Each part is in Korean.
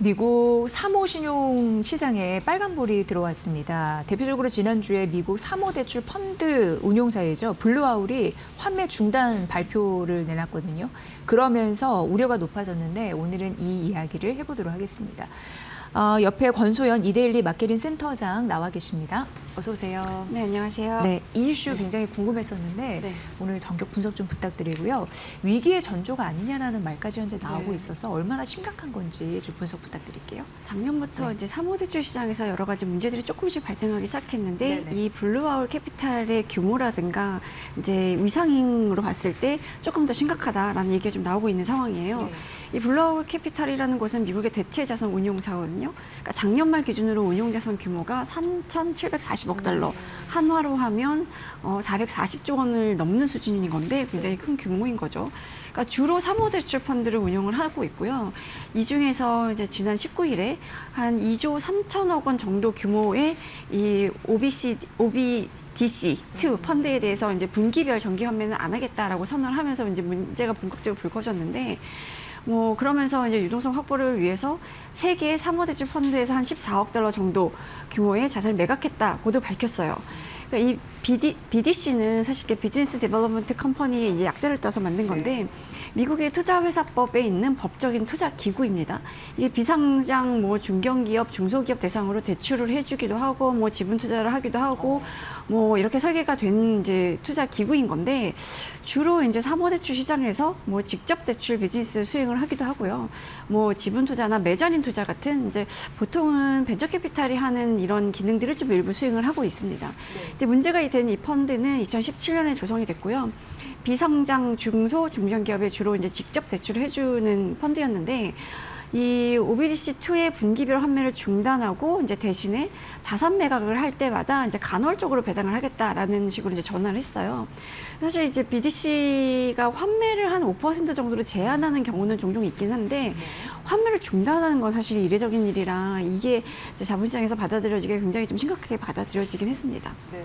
미국 3호 신용 시장에 빨간불이 들어왔습니다. 대표적으로 지난주에 미국 3호 대출 펀드 운용사이죠. 블루아울이 환매 중단 발표를 내놨거든요. 그러면서 우려가 높아졌는데 오늘은 이 이야기를 해보도록 하겠습니다. 옆에 권소연 이데일리 마케팅 센터장 나와 계십니다. 어서 오세요. 네, 안녕하세요. 네, 이 이슈 굉장히 궁금했었는데 네. 오늘 전격 분석 좀 부탁드리고요. 위기의 전조가 아니냐라는 말까지 현재 나오고 네. 있어서 얼마나 심각한 건지 좀 분석 부탁드릴게요. 작년부터 네. 이제 3호 대출 시장에서 여러 가지 문제들이 조금씩 발생하기 시작했는데 네네. 이 블루아울 캐피탈의 규모라든가 이제 위상으로 봤을 때 조금 더 심각하다라는 얘기가 좀 나오고 있는 상황이에요. 네. 이 블루아울 캐피탈이라는 곳은 미국의 대체 자산 운용사거든요. 그러니까 작년 말 기준으로 운용 자산 규모가 3,740억 달러, 한화로 하면 440조 원을 넘는 수준인 건데 굉장히 큰 규모인 거죠. 그러니까 주로 3호 대출 펀드를 운용을 하고 있고요. 이 중에서 이제 지난 19일에 한 2조 3천억 원 정도 규모의 이 OBDC2 펀드에 대해서 이제 분기별 정기 환매는 안 하겠다라고 선언을 하면서 이제 문제가 본격적으로 불거졌는데 그러면서 이제 유동성 확보를 위해서 세계 3호 대출 펀드에서 한 14억 달러 정도 규모의 자산을 매각했다고도 밝혔어요. 그러니까 이 BDC는 사실 비즈니스 데벨롭먼트 컴퍼니의 이제 약자를 따서 만든 건데 미국의 투자회사법에 있는 법적인 투자 기구입니다. 이게 비상장 중견기업, 중소기업 대상으로 대출을 해주기도 하고 지분 투자를 하기도 하고 이렇게 설계가 된 이제 투자 기구인 건데 주로 이제 3호 대출 시장에서 직접 대출 비즈니스 수행을 하기도 하고요. 지분 투자나 매자린 투자 같은 이제 보통은 벤처 캐피탈이 하는 이런 기능들을 좀 일부 수행을 하고 있습니다. 근데 문제가 된 이 펀드는 2017년에 조성이 됐고요. 비상장 중소 중견기업에 주로 이제 직접 대출을 해주는 펀드였는데 이 OBDC2의 분기별 환매를 중단하고 이제 대신에 자산 매각을 할 때마다 이제 간헐적으로 배당을 하겠다라는 식으로 이제 전화를 했어요. 사실 이제 BDC가 환매를 한 5% 정도로 제한하는 경우는 종종 있긴 한데 환매를 중단하는 건 사실 이례적인 일이라 이게 이제 자본시장에서 받아들여지기 굉장히 좀 심각하게 받아들여지긴 했습니다. 네.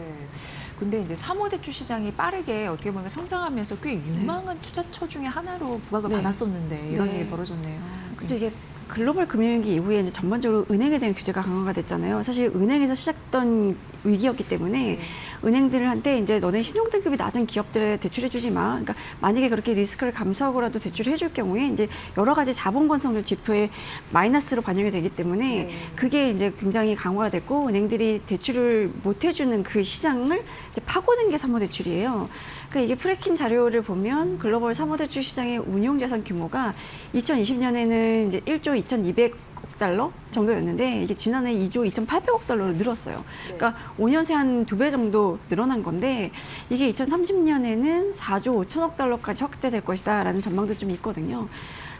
근데 이제 3호 대출 시장이 빠르게 어떻게 보면 성장하면서 꽤 유망한 투자처 중에 하나로 부각을 네. 받았었는데 이런 네. 일이 벌어졌네요. 그렇죠. 이게 글로벌 금융위기 이후에 이제 전반적으로 은행에 대한 규제가 강화가 됐잖아요. 사실 은행에서 시작된 위기였기 때문에 네. 은행들한테 이제 너네 신용등급이 낮은 기업들에 대출해주지 마. 그러니까 만약에 그렇게 리스크를 감수하고라도 대출을 해줄 경우에 이제 여러 가지 자본 건성률 지표에 마이너스로 반영이 되기 때문에 네. 그게 이제 굉장히 강화가 됐고 은행들이 대출을 못 해주는 그 시장을 이제 파고든 게 3호 대출이에요. 그러니까 이게 프레킨 자료를 보면 글로벌 3호 대출 시장의 운용 자산 규모가 2020년에는 이제 1조 2,200억 달러 정도였는데 이게 지난해 2조 2,800억 달러로 늘었어요. 그러니까 5년 새 한 2배 정도 늘어난 건데 이게 2030년에는 4조 5천억 달러까지 확대될 것이다라는 전망도 좀 있거든요.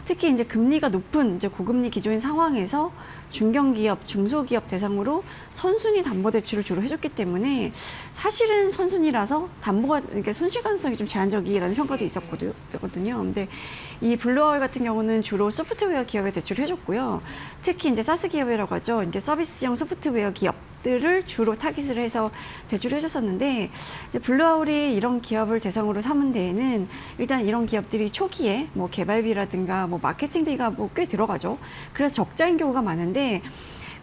특히 이제 금리가 높은 이제 고금리 기조인 상황에서 중견기업, 중소기업 대상으로 선순위 담보대출을 주로 해줬기 때문에 사실은 선순위라서 담보가 이렇게 손실 가능성이 좀 제한적이라는 평가도 있었거든요. 근데 이 블루아울 같은 경우는 주로 소프트웨어 기업에 대출을 해줬고요. 특히 이제 사스 기업이라고 하죠. 이제 서비스형 소프트웨어 기업들을 주로 타깃을 해서 대출을 해줬었는데 이제 블루아울이 이런 기업을 대상으로 삼은 데에는 일단 이런 기업들이 초기에 개발비라든가 마케팅비가 꽤 들어가죠. 그래서 적자인 경우가 많은데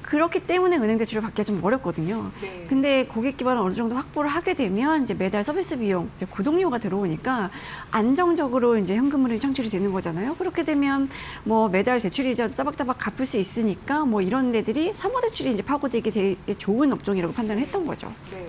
그렇기 때문에 은행 대출을 받기가 좀 어렵거든요. 네. 근데 고객 기반을 어느 정도 확보를 하게 되면 이제 매달 서비스 비용, 이제 구독료가 들어오니까 안정적으로 이제 현금 흐름이 창출이 되는 거잖아요. 그렇게 되면 매달 대출 이자도 따박따박 갚을 수 있으니까 이런 데들이 3호 대출이 이제 파고들게 되게 좋은 업종이라고 판단을 했던 거죠. 네.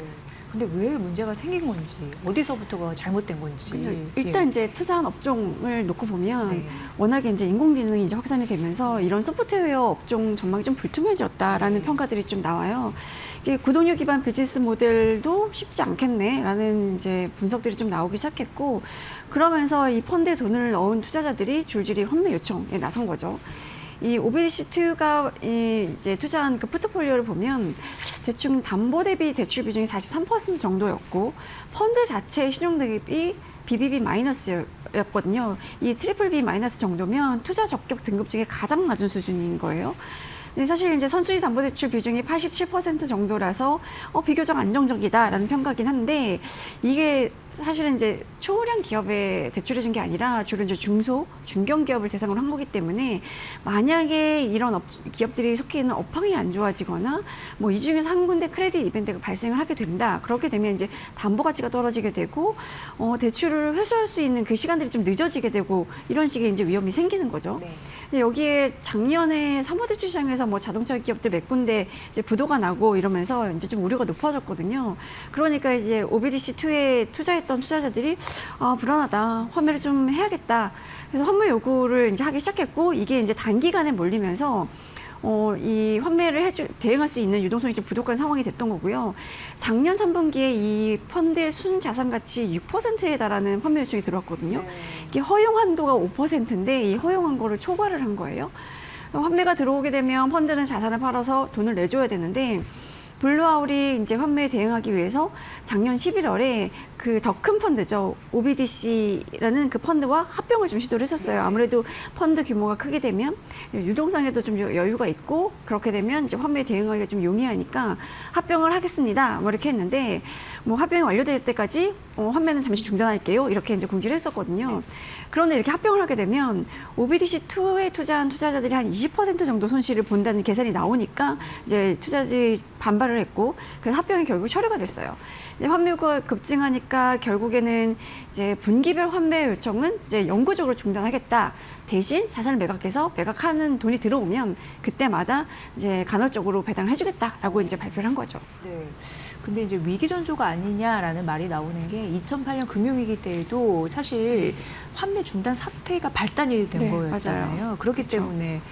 근데 왜 문제가 생긴 건지, 어디서부터가 잘못된 건지. 일단 이제 투자한 업종을 놓고 보면 네. 워낙에 이제 인공지능이 이제 확산이 되면서 이런 소프트웨어 업종 전망이 좀 불투명해졌다라는 네. 평가들이 좀 나와요. 이게 구독료 기반 비즈니스 모델도 쉽지 않겠네라는 이제 분석들이 좀 나오기 시작했고 그러면서 이 펀드에 돈을 넣은 투자자들이 줄줄이 환매 요청에 나선 거죠. 이 OBDC2가 이제 투자한 그 포트폴리오를 보면 대충 담보 대비 대출 비중이 43% 정도였고 펀드 자체의 신용등급이 BBB 마이너스였거든요. 이 트리플 B 마이너스 정도면 투자 적격 등급 중에 가장 낮은 수준인 거예요. 근데 사실 이제 선순위 담보대출 비중이 87% 정도라서 비교적 안정적이다라는 평가긴 한데 이게 사실은 이제 초량 기업에 대출해 준 게 아니라 주로 이제 중소, 중견 기업을 대상으로 한 거기 때문에 만약에 이런 기업들이 속해 있는 업황이 안 좋아지거나 뭐 이 중에서 한 군데 크레딧 이벤트가 발생을 하게 된다. 그렇게 되면 이제 담보 가치가 떨어지게 되고 대출을 회수할 수 있는 그 시간들이 좀 늦어지게 되고 이런 식의 이제 위험이 생기는 거죠. 네. 근데 여기에 작년에 사모대출 시장에서 뭐 자동차 기업들 몇 군데 이제 부도가 나고 이러면서 이제 좀 우려가 높아졌거든요. 그러니까 이제 OBDC2에 투자했던 투자자들이 불안하다. 환매를 좀 해야겠다. 그래서 환매 요구를 이제 하기 시작했고 이게 이제 단기간에 몰리면서 이 환매를 대응할 수 있는 유동성이 좀 부족한 상황이 됐던 거고요. 작년 3분기에 이 펀드의 순자산 가치 6%에 달하는 환매 요청이 들어왔거든요. 네. 이게 허용 한도가 5%인데 이 허용한 거를 초과를 한 거예요. 환매가 들어오게 되면 펀드는 자산을 팔아서 돈을 내줘야 되는데 블루아울이 이제 환매에 대응하기 위해서 작년 11월에 그 더 큰 펀드죠. OBDC라는 그 펀드와 합병을 좀 시도를 했었어요. 아무래도 펀드 규모가 크게 되면 유동성에도 좀 여유가 있고 그렇게 되면 이제 환매에 대응하기가 좀 용이하니까 합병을 하겠습니다. 뭐 이렇게 했는데 뭐 합병이 완료될 때까지 환매는 잠시 중단할게요. 이렇게 이제 공지를 했었거든요. 그런데 이렇게 합병을 하게 되면 OBDC2에 투자한 투자자들이 한 20% 정도 손실을 본다는 계산이 나오니까 이제 투자자들이 반발을 했고 그래서 합병이 결국 철회가 됐어요. 환매가 급증하니까 결국에는 이제 분기별 환매 요청은 이제 영구적으로 중단하겠다. 대신 자산을 매각해서 매각하는 돈이 들어오면 그때마다 이제 간헐적으로 배당을 해주겠다라고 이제 발표를 한 거죠. 네. 근데 이제 위기 전조가 아니냐라는 말이 나오는 게 2008년 금융위기 때에도 사실 환매 중단 사태가 발단이 된 네, 거였잖아요. 맞아요. 그렇기 그렇죠. 때문에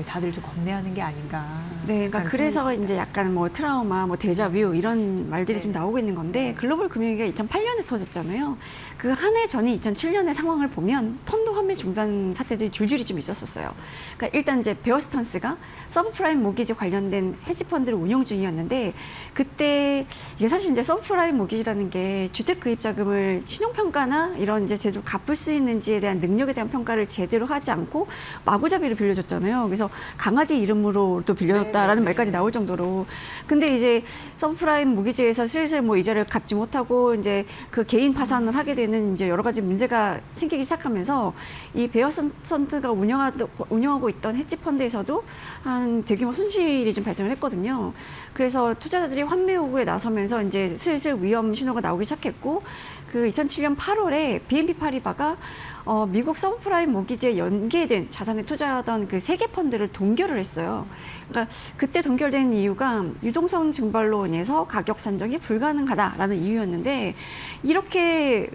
다들 좀 겁내하는 게 아닌가. 네, 그러니까 그래서 이제 약간 뭐 트라우마, 뭐 데자뷰 이런 말들이 네. 좀 나오고 있는 건데 글로벌 금융위기가 2008년에 터졌잖아요. 그 한 해 전인 2007년의 상황을 보면 펀드 환매 중단 사태들이 줄줄이 좀 있었어요. 그러니까 일단 이제 베어 스턴스가 서브프라임 모기지 관련된 헤지 펀드를 운영 중이었는데 그때 이게 사실 이제 서브프라임 모기지라는 게 주택 구입 자금을 신용평가나 이런 이제 제대로 갚을 수 있는지에 대한 능력에 대한 평가를 제대로 하지 않고 마구잡이로 빌려줬잖아요. 그래서 강아지 이름으로 또 빌려줬다라는 말까지 나올 정도로. 근데 이제 서브프라임 모기지에서 슬슬 뭐 이자를 갚지 못하고 이제 그 개인 파산을 하게 되는 이제 여러 가지 문제가 생기기 시작하면서 이 베어 스턴스가 운영하고 있던 헤지 펀드에서도 한 대규모 손실이 좀 발생을 했거든요. 그래서 투자자들이 환매 요구에 나서면서 이제 슬슬 위험 신호가 나오기 시작했고 그 2007년 8월에 BNP 파리바가 미국 서브프라임 모기지에 연계된 자산에 투자하던 그 3개 펀드를 동결을 했어요. 그러니까 그때 동결된 이유가 유동성 증발로 인해서 가격 산정이 불가능하다라는 이유였는데 이렇게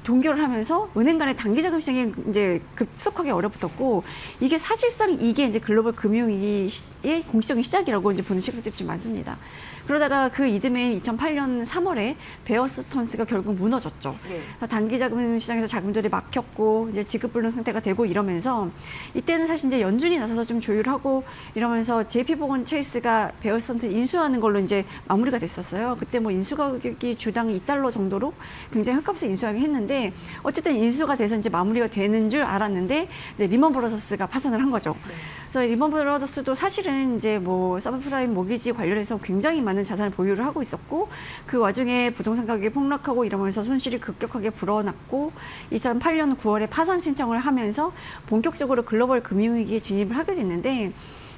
동결을 하면서 은행 간의 단기 자금 시장이 이제 급속하게 얼어붙었고 이게 사실상 이게 이제 글로벌 금융위기의 공식적인 시작이라고 이제 보는 시각들이 좀 많습니다. 그러다가 그 이듬해인 2008년 3월에 베어 스턴스가 결국 무너졌죠. 네. 단기 자금 시장에서 자금들이 막혔고 이제 지급 불능 상태가 되고 이러면서 이때는 사실 이제 연준이 나서서 좀 조율하고 이러면서 JP모건 체이스가 베어 스턴스 인수하는 걸로 이제 마무리가 됐었어요. 그때 뭐 인수 가격이 주당 $2 정도로 굉장히 헐값에 인수하게 했는데 어쨌든 인수가 돼서 이제 마무리가 되는 줄 알았는데 이제 리먼 브라더스가 파산을 한 거죠. 네. 그래서 리먼 브라더스도 사실은 이제 뭐 서브프라임 모기지 관련해서 굉장히 많은 자산을 보유를 하고 있었고 그 와중에 부동산 가격이 폭락하고 이러면서 손실이 급격하게 불어났고 2008년 9월에 파산 신청을 하면서 본격적으로 글로벌 금융위기에 진입을 하게 됐는데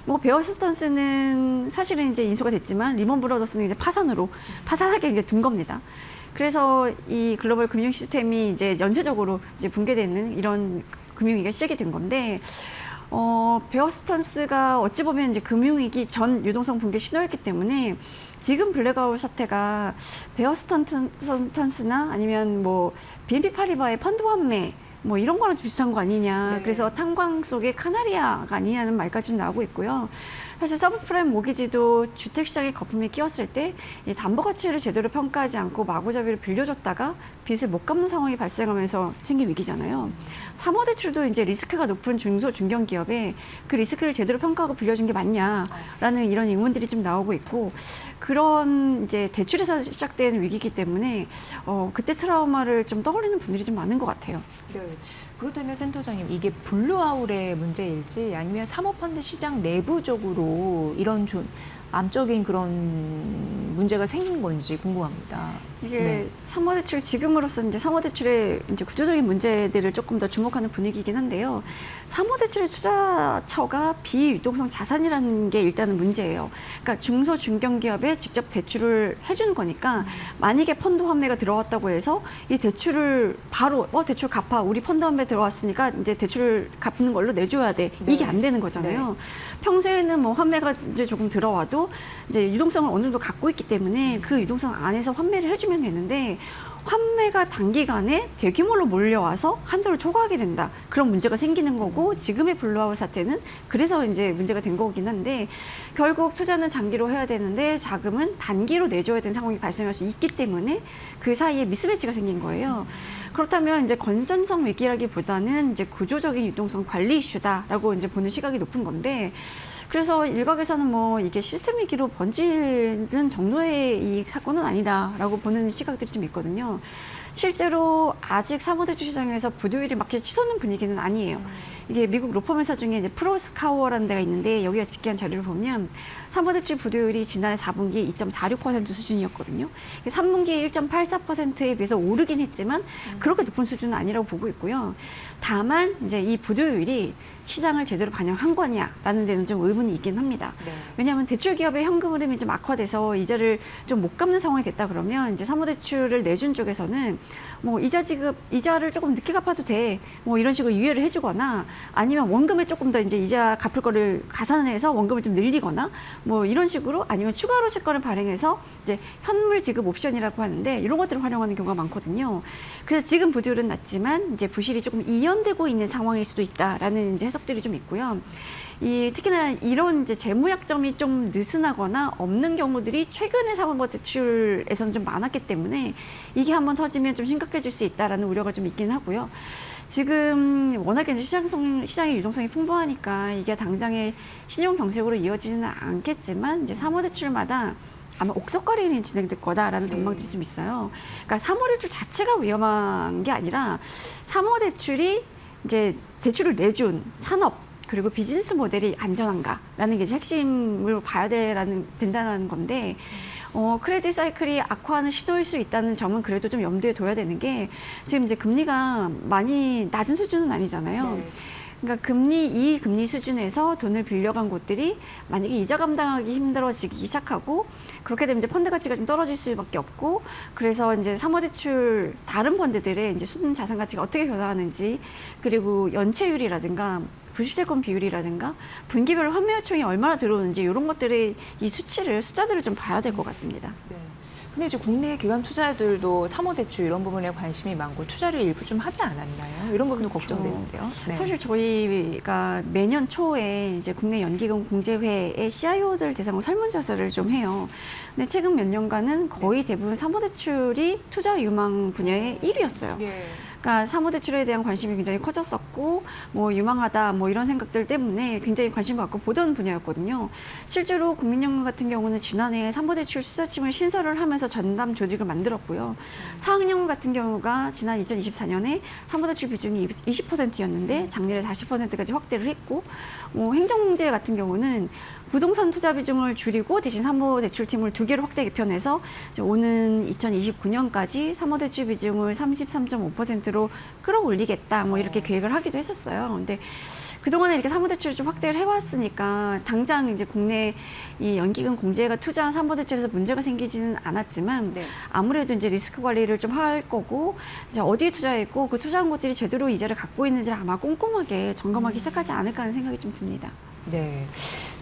뭐 베어 스턴스는 사실은 이제 인수가 됐지만 리먼 브라더스는 이제 파산하게 이제 둔 겁니다. 그래서 이 글로벌 금융 시스템이 이제 연쇄적으로 이제 붕괴되는 이런 금융위기가 시작이 된 건데 베어 스턴스가 어찌 보면 이제 금융위기 전 유동성 붕괴 신호였기 때문에 지금 블랙아웃 사태가 베어 스턴스나 아니면 뭐 BNP 파리바의 펀드 환매 뭐 이런 거랑 좀 비슷한 거 아니냐. 네. 그래서 탄광 속의 카나리아가 아니냐는 말까지 좀 나오고 있고요. 사실 서브프라임 모기지도 주택시장의 거품이 끼었을 때 이 담보 가치를 제대로 평가하지 않고 마구잡이로 빌려줬다가 빚을 못 갚는 상황이 발생하면서 생긴 위기잖아요. 사모대출도 이제 리스크가 높은 중소 중견 기업에 그 리스크를 제대로 평가하고 빌려준 게 맞냐라는 이런 의문들이 좀 나오고 있고 그런 이제 대출에서 시작된 위기이기 때문에 그때 트라우마를 좀 떠올리는 분들이 좀 많은 것 같아요. 네. 그렇다면 센터장님 이게 블루아울의 문제일지 아니면 사모펀드 시장 내부적으로 이런 암적인 그런 문제가 생긴 건지 궁금합니다. 이게 네. 사모대출 지금으로서 이제 사모대출의 이제 구조적인 문제들을 조금 더 주목하는 분위기이긴 한데요. 사모대출의 투자처가 비유동성 자산이라는 게 일단은 문제예요. 그러니까 중소 중견기업에 직접 대출을 해주는 거니까 만약에 펀드 환매가 들어왔다고 해서 이 대출을 바로 대출 갚아 우리 펀드 환매 들어왔으니까 이제 대출을 갚는 걸로 내줘야 돼. 이게 안 되는 거잖아요. 평소에는 뭐 환매가 이제 조금 들어와도 이제 유동성을 어느 정도 갖고 있기 때문에 그 유동성 안에서 환매를 해주면 되는데 환매가 단기간에 대규모로 몰려와서 한도를 초과하게 된다. 그런 문제가 생기는 거고 지금의 블루아웃 사태는 그래서 이제 문제가 된 거긴 한데 결국 투자는 장기로 해야 되는데 자금은 단기로 내줘야 되는 상황이 발생할 수 있기 때문에 그 사이에 미스매치가 생긴 거예요. 그렇다면 이제 건전성 위기라기보다는 이제 구조적인 유동성 관리 이슈다라고 이제 보는 시각이 높은 건데 그래서 일각에서는 뭐 이게 시스템 위기로 번지는 정도의 이 사건은 아니다라고 보는 시각들이 좀 있거든요. 실제로 아직 사모대출 시장에서 부도율이 막 이렇게 치솟는 분위기는 아니에요. 이게 미국 로펌 회사 중에 이제 프로스카워라는 데가 있는데 여기가 집계한 자료를 보면 사모대출 부도율이 지난해 4분기 2.46% 수준이었거든요. 3분기 1.84%에 비해서 오르긴 했지만 그렇게 높은 수준은 아니라고 보고 있고요. 다만 이제 이 부도율이 시장을 제대로 반영한 거냐라는 데는 좀 의문이 있긴 합니다. 네. 왜냐하면 대출 기업의 현금 흐름이 좀 악화돼서 이자를 좀 못 갚는 상황이 됐다 그러면 이제 사모대출을 내준 쪽에서는 뭐 이자를 조금 늦게 갚아도 돼. 뭐 이런 식으로 유예를 해주거나 아니면 원금에 조금 더 이제 이자 갚을 거를 가산을 해서 원금을 좀 늘리거나 뭐 이런 식으로 아니면 추가로 채권을 발행해서 이제 현물 지급 옵션이라고 하는데 이런 것들을 활용하는 경우가 많거든요. 그래서 지금 부도율은 낮지만 이제 부실이 조금 이연되고 있는 상황일 수도 있다라는 이제 해석들이 좀 있고요. 특히나 이런 이제 재무 약점이 좀 느슨하거나 없는 경우들이 최근의 사모대출에서는 좀 많았기 때문에 이게 한번 터지면 좀 심각해질 수 있다라는 우려가 좀 있긴 하고요. 지금 워낙에 이제 시장의 유동성이 풍부하니까 이게 당장의 신용 경색으로 이어지지는 않겠지만 이제 사모대출마다 아마 옥석 거래는 진행될 거다라는 전망들이 좀 있어요. 그러니까 사모대출 자체가 위험한 게 아니라 사모대출이 이제 대출을 내준 산업 그리고 비즈니스 모델이 안전한가라는 게 이제 핵심으로 봐야 된다는 건데 크레딧 사이클이 악화하는 시도일 수 있다는 점은 그래도 좀 염두에 둬야 되는 게 지금 이제 금리가 많이 낮은 수준은 아니잖아요. 네. 그러니까 이 금리 수준에서 돈을 빌려간 곳들이 만약에 이자 감당하기 힘들어지기 시작하고 그렇게 되면 이제 펀드 가치가 좀 떨어질 수밖에 없고 그래서 이제 사모대출 다른 펀드들의 이제 순 자산 가치가 어떻게 변화하는지 그리고 연체율이라든가 부실채권 비율이라든가 분기별로 환매 요청이 얼마나 들어오는지 이런 것들의 이 숫자들을 좀 봐야 될 것 같습니다. 네. 근데 이제 국내 기관 투자들도 사모대출 이런 부분에 관심이 많고 투자를 일부 좀 하지 않았나요? 이런 부분도 걱정되는데요. 네. 사실 저희가 매년 초에 이제 국내 연기금 공제회의 CIO들 대상으로 설문조사를 좀 해요. 근데 최근 몇 년간은 거의 대부분 사모대출이 투자 유망 분야의 1위였어요. 예. 그러니까 사모대출에 대한 관심이 굉장히 커졌었고 뭐 유망하다 뭐 이런 생각들 때문에 굉장히 관심을 갖고 보던 분야였거든요. 실제로 국민연금 같은 경우는 지난해 사모대출 수사팀을 신설을 하면서 전담 조직을 만들었고요. 사학연금 같은 경우가 지난 2024년에 사모대출 비중이 20%였는데 작년에 40%까지 확대를 했고 행정제 같은 경우는 부동산 투자 비중을 줄이고 대신 사모대출팀을 2개로 확대 개편해서 오는 2029년까지 사모대출 비중을 33.5%로 끌어올리겠다 뭐 이렇게 계획을 하기도 했었어요. 근데 그동안에 이렇게 사모대출을 좀 확대를 해왔으니까 당장 이제 국내 이 연기금 공제가 투자한 사모대출에서 문제가 생기지는 않았지만 네. 아무래도 이제 리스크 관리를 좀 할 거고 이제 어디에 투자했고 그 투자한 곳들이 제대로 이자를 갖고 있는지를 아마 꼼꼼하게 점검하기 시작하지 않을까 하는 생각이 좀 듭니다. 네.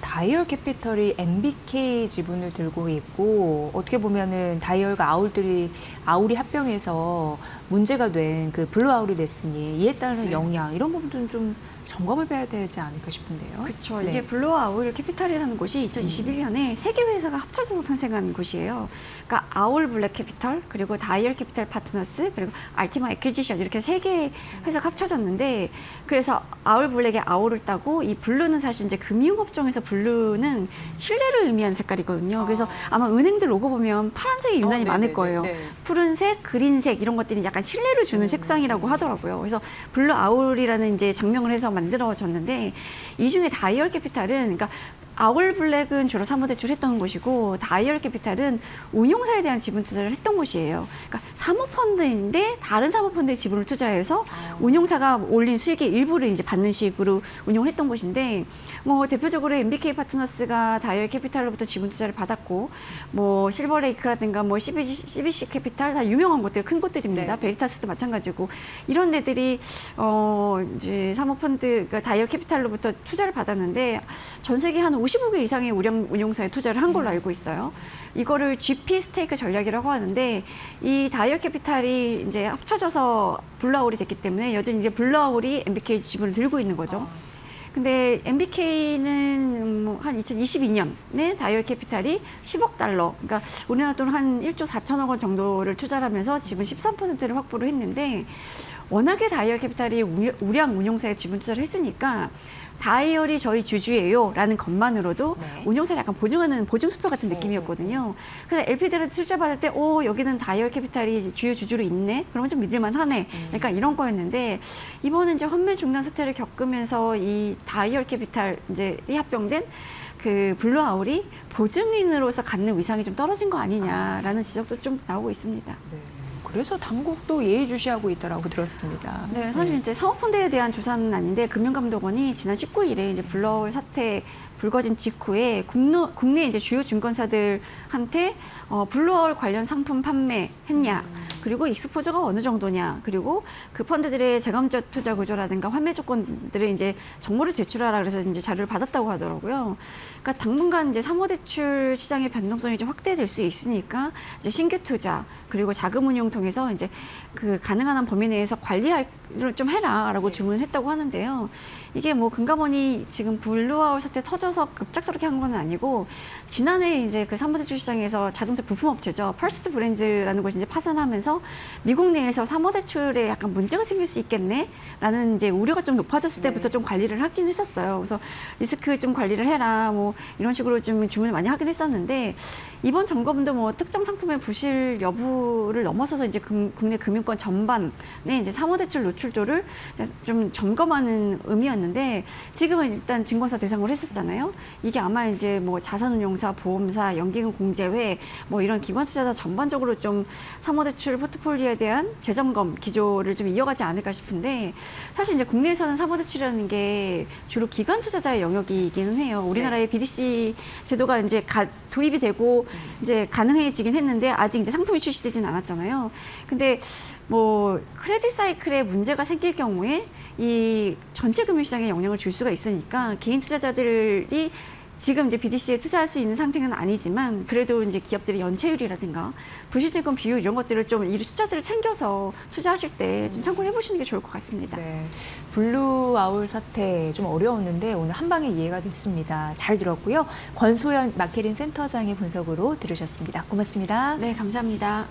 다이얼 캐피털이 MBK 지분을 들고 있고 어떻게 보면은 다이얼과 아울이 합병해서 문제가 된 그 블루아울이 됐으니 이에 따른 영향 이런 부분들은 좀 점검을 해야 되지 않을까 싶은데요. 그렇죠. 네. 이게 블루아울 캐피탈이라는 곳이 2021년에 세 개 회사가 합쳐져서 탄생한 곳이에요. 그러니까 아울 블랙 캐피털, 그리고 다이얼 캐피탈 파트너스, 그리고 알티마 에퀴지션 이렇게 세 개 회사가 합쳐졌는데 그래서 아울 블랙에 아울을 따고 이 블루는 사실 이제 금융업종에서 블루는 신뢰를 의미하는 색깔이거든요. 그래서 아마 은행들 로고 보면 파란색이 유난히 많을 거예요. 네. 푸른색, 그린색 이런 것들이 약간 신뢰를 주는 색상이라고 하더라고요. 그래서 블루 아울이라는 이제 장명을 해서 만들어졌는데 이 중에 다이얼 캐피탈은 그러니까 아울블랙은 주로 사모대출했던 곳이고 다이얼 캐피탈은 운용사에 대한 지분 투자를 했던 곳이에요. 그러니까 사모펀드인데 다른 사모펀드에 지분을 투자해서 운용사가 올린 수익의 일부를 이제 받는 식으로 운용을 했던 곳인데 뭐 대표적으로 MBK 파트너스가 다이얼 캐피탈로부터 지분 투자를 받았고 뭐 실버레이크라든가 뭐 CBC 캐피탈 다 유명한 곳들 큰 곳들입니다. 네. 베리타스도 마찬가지고 이런 데들이 이제 사모펀드 그러니까 다이얼 캐피탈로부터 투자를 받았는데 전 세계 한 55개 이상의 운용사에 투자를 한 걸로 알고 있어요. 이거를 GP 스테이크 전략이라고 하는데 이 다이얼 캐피탈이 이제 합쳐져서 블루아울이 됐기 때문에 여전히 이제 블루아울이 MBK 지분을 들고 있는 거죠. 근데 MBK는 한 2022년에 다이얼 캐피탈이 10억 달러, 그러니까 우리나라 돈 한 1조 4천억 원 정도를 투자를 하면서 지분 13%를 확보를 했는데 워낙에 다이얼 캐피탈이 우량 운용사에 지분 투자를 했으니까 다이얼이 저희 주주예요 라는 것만으로도 네. 운용사를 약간 보증하는 보증수표 같은 느낌이었거든요. 그래서 LP들한테 투자 받을 때 여기는 다이얼 캐피탈이 주요 주주로 있네? 그러면 좀 믿을만 하네. 약간 이런 거였는데 이번에 이제 환매 중단 사태를 겪으면서 이 다이얼 캐피탈 이제 합병된 그 블루아울이 보증인으로서 갖는 위상이 좀 떨어진 거 아니냐라는 지적도 좀 나오고 있습니다. 네. 그래서 당국도 예의주시하고 있다라고 들었습니다. 네, 사실 이제 사모펀드에 대한 조사는 아닌데 금융감독원이 지난 19일에 이제 블루아울 사태 불거진 직후에 국내 이제 주요 증권사들한테 블루아울 관련 상품 판매했냐, 그리고 익스포저가 어느 정도냐, 그리고 그 펀드들의 재감적 투자 구조라든가 환매 조건들을 이제 정보를 제출하라 그래서 이제 자료를 받았다고 하더라고요. 그러니까 당분간 이제 사모대출 시장의 변동성이 좀 확대될 수 있으니까 이제 신규 투자 그리고 자금 운용 통해서 이제 그 가능한 한 범위 내에서 관리를 좀 해라라고 주문을 했다고 하는데요. 이게 뭐 금감원이 지금 블루아울 사태 터져서 급작스럽게 한 건 아니고 지난해 이제 그 사모대출 시장에서 자동차 부품 업체죠. 퍼스트 브랜드라는 곳이 이제 파산하면서 미국 내에서 사모대출에 약간 문제가 생길 수 있겠네라는 이제 우려가 좀 높아졌을 때부터 좀 관리를 하긴 했었어요. 그래서 리스크 좀 관리를 해라 뭐 이런 식으로 좀 주문을 많이 하긴 했었는데 이번 점검도 뭐 특정 상품의 부실 여부를 넘어서서 이제 국내 금융권 전반에 이제 사모대출 노출도를 좀 점검하는 의미였는데 지금은 일단 증권사 대상으로 했었잖아요. 이게 아마 이제 뭐 자산운용사, 보험사, 연기금 공제회 뭐 이런 기관 투자자 전반적으로 좀 사모대출 포트폴리오에 대한 재점검 기조를 좀 이어가지 않을까 싶은데 사실 이제 국내에서는 사모대출이라는 게 주로 기관 투자자의 영역이기는 해요. 우리나라의 BDC 제도가 이제 도입이 되고 이제 가능해지긴 했는데 아직 이제 상품이 출시되지는 않았잖아요. 근데 뭐 크레딧 사이클에 문제가 생길 경우에 이 전체 금융시장에 영향을 줄 수가 있으니까 개인 투자자들이 지금 이제 BDC에 투자할 수 있는 상태는 아니지만 그래도 이제 기업들의 연체율이라든가 부실증권 비율 이런 것들을 좀 이 숫자들을 챙겨서 투자하실 때 좀 참고를 해보시는 게 좋을 것 같습니다. 네. 블루아울 사태 좀 어려웠는데 오늘 한 방에 이해가 됐습니다. 잘 들었고요. 권소연 마케린 센터장의 분석으로 들으셨습니다. 고맙습니다. 네, 감사합니다.